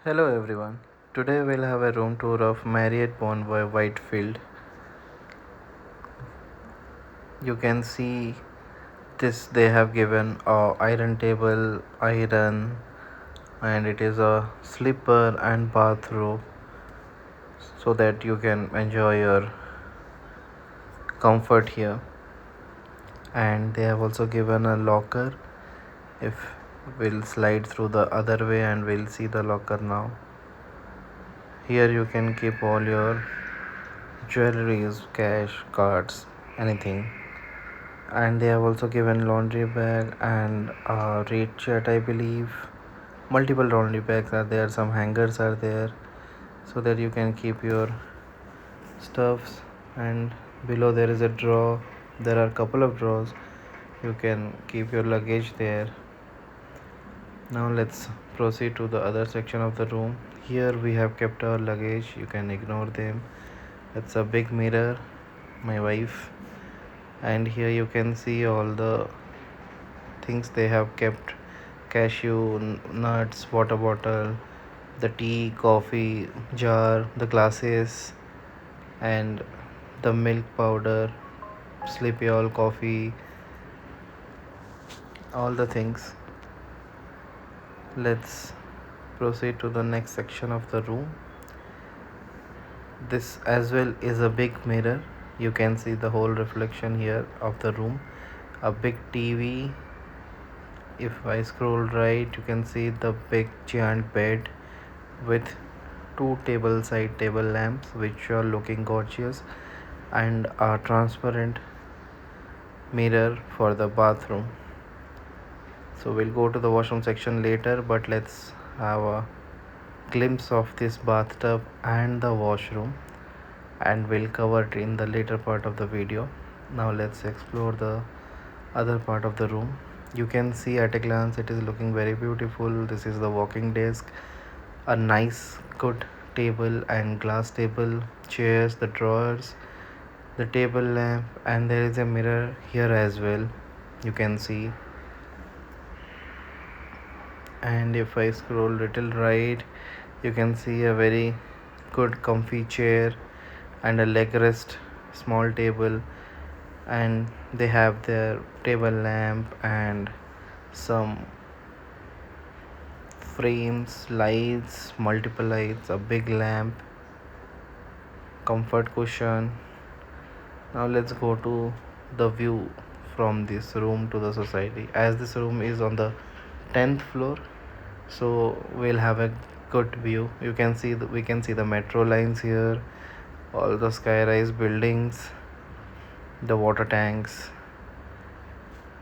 Hello everyone. Today we'll have a room tour of Marriott Bangalore Whitefield. You can see this they have given a iron table, iron, and it is a slipper and bathroom so that you can enjoy your comfort here. And they have also given a locker. If we'll slide through the other way and we'll see the locker now. Here you can keep all your jewelries, cash, cards, anything. And they have also given laundry bag and a red shirt, I believe. Multiple laundry bags are there, some hangers are there so that you can keep your stuffs. And below there is a drawer. There are a couple of drawers, you can keep your luggage there. Now let's proceed to the other section of the room. Here we have kept our luggage, you can ignore them. It's a big mirror, my wife. And here you can see all the things they have kept: cashew nuts, water bottle, the tea, coffee jar, the glasses, and the milk powder, sleepy all coffee, all the things. Let's proceed to the next section of the room. This as well is a big mirror. You can see the whole reflection here of the room. A big TV. If I scroll right, you can see the big giant bed with two table side table lamps which are looking gorgeous, and a transparent mirror for the bathroom. So we'll go to the washroom section later, but let's have a glimpse of this bathtub and the washroom, and we'll cover it in the later part of the video. Now let's explore the other part of the room. You can see at a glance it is looking very beautiful. This is the walking desk, a nice good table and glass table, chairs, the drawers, the table lamp, and there is a mirror here as well, you can see. And if I scroll little right, you can see a very good comfy chair and a leg rest small table, and they have their table lamp and some frames, lights, multiple lights, a big lamp, comfort cushion. Now let's go to the view from this room to the society. As this room is on the 10th floor, so we'll have a good view. You can see we can see the metro lines here, all the sky-rise buildings, the water tanks,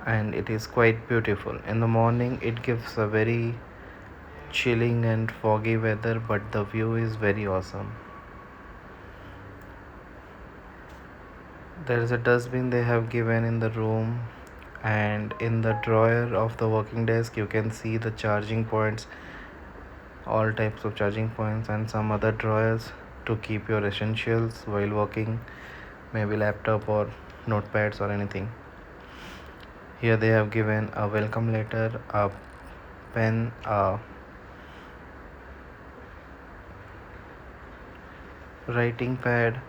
and it is quite beautiful. In the morning it gives a very chilling and foggy weather, but the view is very awesome. There is a dustbin they have given in the room, and in the drawer of the working desk you can see the charging points, all types of charging points, and some other drawers to keep your essentials while working, maybe laptop or notepads or anything. Here they have given a welcome letter, a pen, a writing pad.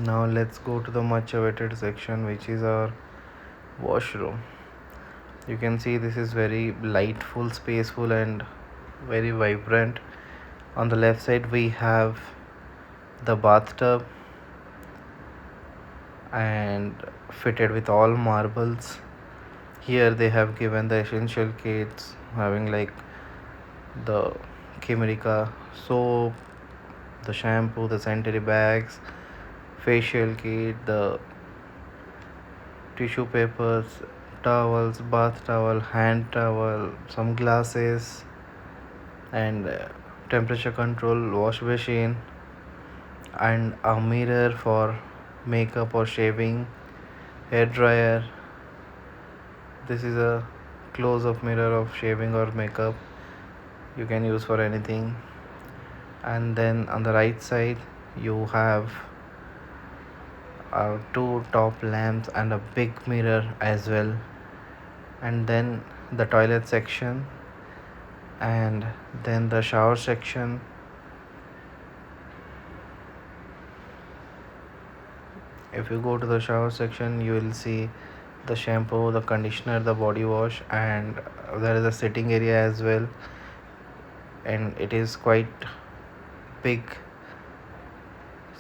Now let's go to the much awaited section, which is our washroom. You can see this is very lightful, spaceful, and very vibrant. On the left side we have the bathtub and fitted with all marbles. Here they have given the essential kits having like the Kimerica soap, the shampoo, the sanitary bags, facial kit, the tissue papers, towels, bath towel, hand towel, some glasses, and temperature control wash machine, and a mirror for makeup or shaving, hair dryer. This is a close-up mirror of shaving or makeup, you can use for anything. And then on the right side you have two top lamps and a big mirror as well. And then the toilet section, And then the shower section. If you go to the shower section, you will see the shampoo, the conditioner, the body wash, and there is a sitting area as well, and it is quite big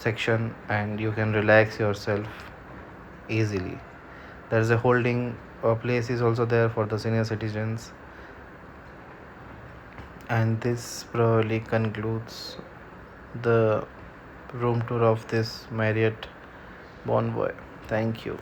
section and you can relax yourself easily. There is a holding place is also there for the senior citizens. And this probably concludes the room tour of this Marriott Bonvoy. Thank you.